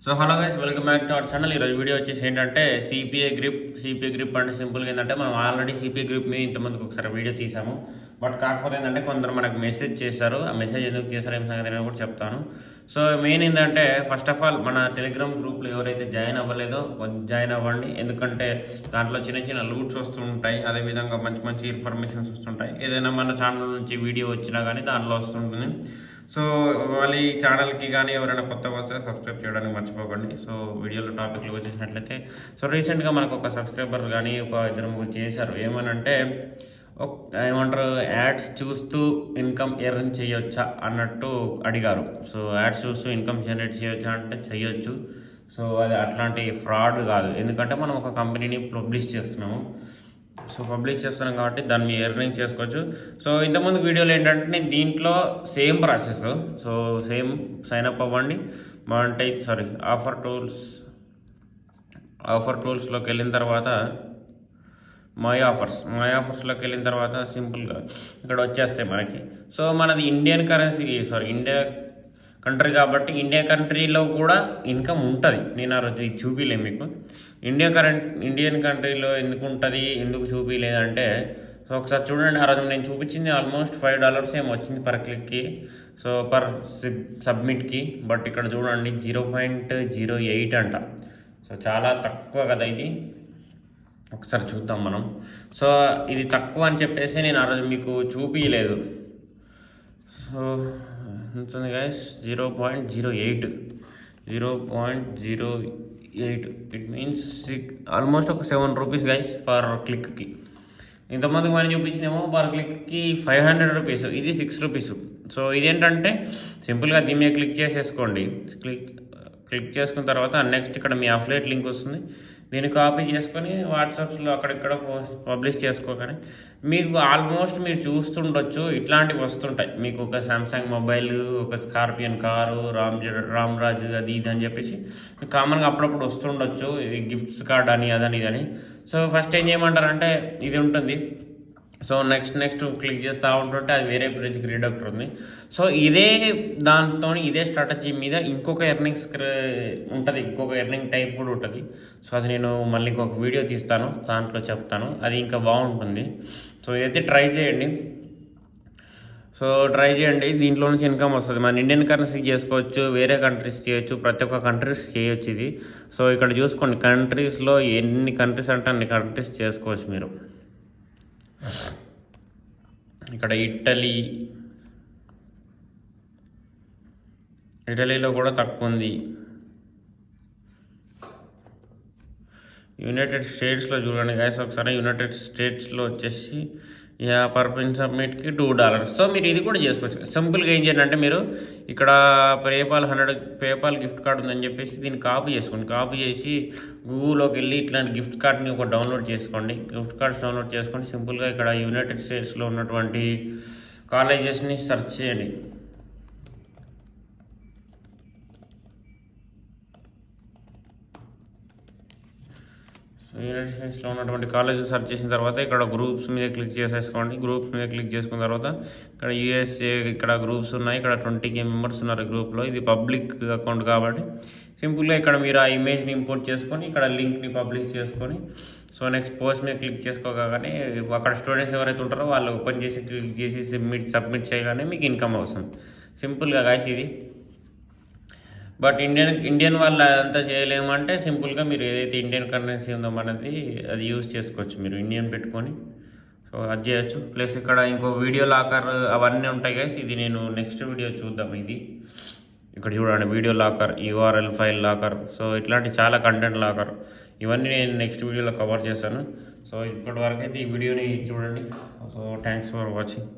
So hello guys, welcome back to our channel. ఈరోజు video వచ్చేసి ఏంటంటే సిపిఐ గ్రిప్ అంటే సింపుల్గా ఏంటంటే మనం ఆల్రెడీ సిపిఐ గ్రిప్ని ఇంతమందికి ఒకసారి వీడియో తీసాము. బట్ కాకపోతే ఏంటంటే కొందరు మనకు మెసేజ్ చేశారు. ఆ మెసేజ్ ఎందుకు చేశారు ఏం సంగతి అని కూడా చెప్తాను. సో మెయిన్ ఏంటంటే ఫస్ట్ ఆఫ్ ఆల్ మన టెలిగ్రామ్ గ్రూప్లో ఎవరైతే జాయిన్ అవ్వలేదో జాయిన్ అవ్వండి. ఎందుకంటే దాంట్లో చిన్న చిన్న లూట్స్ వస్తుంటాయి, అదేవిధంగా మంచి మంచి ఇన్ఫర్మేషన్స్ వస్తుంటాయి. ఏదైనా మన ఛానల్ నుంచి వీడియో వచ్చినా కానీ దాంట్లో వస్తుంటుంది. సో వాళ్ళ ఈ ఛానల్కి కానీ ఎవరైనా కొత్తగా వస్తే సబ్స్క్రైబ్ చేయడానికి మర్చిపోకండి. సో వీడియోలో టాపిక్లు వచ్చేసినట్లయితే సో రీసెంట్గా మనకు ఒక సబ్స్క్రైబర్ కానీ ఒక ఇద్దరు ముగ్గురు చేశారు. ఏమనంటే ఏమంటారు, యాడ్స్ చూస్తూ ఇన్కమ్ ఎర్న్ చేయొచ్చా అన్నట్టు అడిగారు. సో యాడ్స్ చూస్తూ ఇన్కమ్ జనరేట్ చేయొచ్చా అంటే చేయొచ్చు. సో అది అట్లాంటి ఫ్రాడ్ కాదు, ఎందుకంటే మనం ఒక కంపెనీని పబ్లిష్ చేస్తున్నాము. సో పబ్లిష్ చేస్తున్నాం కాబట్టి దాన్ని మీరు ఎర్నింగ్ చేసుకోవచ్చు. సో ఇంతకుముందు వీడియోలో ఏంటంటే నేను దీంట్లో same process, so same sign-up అవ్వండి. బాగుంటే ఆఫర్ టూల్స్లోకి వెళ్ళిన తర్వాత మై ఆఫర్స్లోకి వెళ్ళిన తర్వాత సింపుల్గా ఇక్కడ వచ్చేస్తాయి మనకి. సో మనది ఇండియన్ కంట్రీ కాబట్టి ఇండియా కంట్రీలో కూడా ఇన్కమ్ ఉంటుంది. నేను ఆ రోజు చూపిలేము మీకు. ఇండియన్ కంట్రీలో ఎందుకు ఉంటుంది, ఎందుకు చూపించలేదంటే సో ఒకసారి చూడండి. ఆ రోజు నేను చూపించింది ఆల్మోస్ట్ $5 ఏమో వచ్చింది పర్ క్లిక్కి, సో పర్ సబ్మిట్కి. బట్ ఇక్కడ చూడండి 0.08 అంట. సో చాలా తక్కువ కదా ఇది. ఒకసారి చూద్దాం మనం. సో ఇది తక్కువ అని చెప్పేసి నేను ఆ రోజు మీకు చూపించలేదు. సో ఉంటుంది గైస్ 0.08. ఇట్ మీన్స్ ఆల్మోస్ట్ ఒక ₹7 గైస్ పర్ క్లిక్కి. ఇంతమందికి మనం చూపించినేమో పర్ క్లిక్కి ₹500, ఇది ₹6. సో ఇదేంటంటే సింపుల్గా దీని మీద క్లిక్ చేసేసుకోండి. క్లిక్ చేసుకున్న తర్వాత నెక్స్ట్ ఇక్కడ మీ అఫిలియేట్ లింక్ వస్తుంది. దీన్ని కాపీ చేసుకొని వాట్సాప్స్లో అక్కడిక్కడ పబ్లిష్ చేసుకోగానే మీకు ఆల్మోస్ట్ మీరు చూస్తుండొచ్చు ఇట్లాంటివి వస్తుంటాయి. మీకు ఒక సామ్సంగ్ మొబైల్, ఒక స్కార్పియన్ కారు, రామ్రాజ్ అది ఇది అని చెప్పేసి కామన్గా అప్పుడప్పుడు వస్తుండొచ్చు. గిఫ్ట్స్ కార్డ్ అని అదని ఇదని. సో ఫస్ట్ ఏం చేయమంటారంటే ఇది ఉంటుంది. సో నెక్స్ట్ క్లిక్ చేస్తూ ఉంటుంటే అది వేరే పేజ్కి రీడక్ట్ ఉంది. సో ఇదే దాంతో ఇదే స్ట్రాటజీ మీద ఇంకొక ఎర్నింగ్స్ ఉంటుంది, ఇంకొక ఎర్నింగ్ టైప్ కూడా ఉంటుంది. సో అది నేను మళ్ళీ ఇంకొక వీడియో తీస్తాను, దాంట్లో చెప్తాను. అది ఇంకా బాగుంటుంది. సో ఇదైతే ట్రై చేయండి. దీంట్లో నుంచి ఇన్కమ్ వస్తుంది. మన ఇండియన్ కరెన్సీ చేసుకోవచ్చు, వేరే కంట్రీస్ చేయొచ్చు, ప్రతి ఒక్క కంట్రీస్ చేయొచ్చు ఇది. సో ఇక్కడ చూసుకోండి, కంట్రీస్లో ఎన్ని కంట్రీస్ అంటే అన్ని కంట్రీస్ చేసుకోవచ్చు మీరు. ఇక్కడ ఇటలీలో కూడా తక్కువ ఉంది. యునైటెడ్ స్టేట్స్లో చూడండి గైస్ ఒకసారి. యునైటెడ్ స్టేట్స్లో వచ్చేసి పర్ పిన్ సబ్మిట్కి $2. సో మీరు ఇది కూడా చేసుకోవచ్చు. సింపుల్గా ఏం చేయండి అంటే మీరు ఇక్కడ పేపాల్ గిఫ్ట్ కార్డ్ ఉందని చెప్పేసి దీన్ని కాపీ చేసుకోండి. కాపీ చేసి గూగుల్లోకి వెళ్ళి ఇట్లాంటి గిఫ్ట్ కార్డ్ని ఒక డౌన్లోడ్ చేసుకోండి. గిఫ్ట్ కార్డ్స్ డౌన్లోడ్ చేసుకొని సింపుల్గా ఇక్కడ యునైటెడ్ స్టేట్స్లో ఉన్నటువంటి కాలేజెస్ని సెర్చ్ చేయండి. యునైటెడ్ స్టేట్స్లో ఉన్నటువంటి కాలేజ్ సెర్చ్ చేసిన తర్వాత ఇక్కడ గ్రూప్స్ మీద క్లిక్ చేసేసుకోండి. గ్రూప్స్ మీద క్లిక్ చేసుకున్న తర్వాత ఇక్కడ USA ఇక్కడ గ్రూప్స్ ఉన్నాయి. ఇక్కడ 20K మెంబర్స్ ఉన్నారు గ్రూప్లో. ఇది పబ్లిక్ అకౌంట్ కాబట్టి సింపుల్గా ఇక్కడ మీరు ఆ ఇమేజ్ని ఇంపోర్ట్ చేసుకొని ఇక్కడ లింక్ని పబ్లిష్ చేసుకొని సో నెక్స్ట్ పోస్ట్ మీద క్లిక్ చేసుకోగానే అక్కడ స్టూడెంట్స్ ఎవరైతే ఉంటారో వాళ్ళు ఓపెన్ చేసి క్లిక్ చేసి సబ్మిట్ చేయగానే మీకు ఇన్కమ్ వస్తుంది. సింపుల్గా గాయస్ ఇది. బట్ ఇండియన్ వాళ్ళు అదంతా చేయలేమంటే సింపుల్గా మీరు ఏదైతే ఇండియన్ కరెన్సీ ఉందో మనది అది యూజ్ చేసుకోవచ్చు. మీరు ఇండియన్ పెట్టుకొని సో అది చేయొచ్చు. ప్లస్ ఇక్కడ ఇంకో వీడియో లాకర్ అవన్నీ ఉంటాయి గైస్. ఇది నేను నెక్స్ట్ వీడియో చూద్దాం. ఇది ఇక్కడ చూడండి, video locker, URL file locker, so ఇట్లాంటి చాలా కంటెంట్ లాకర్, ఇవన్నీ నేను నెక్స్ట్ వీడియోలో కవర్ చేస్తాను. సో ఇప్పటి వరకు అయితే ఈ వీడియోని చూడండి. So thanks for watching.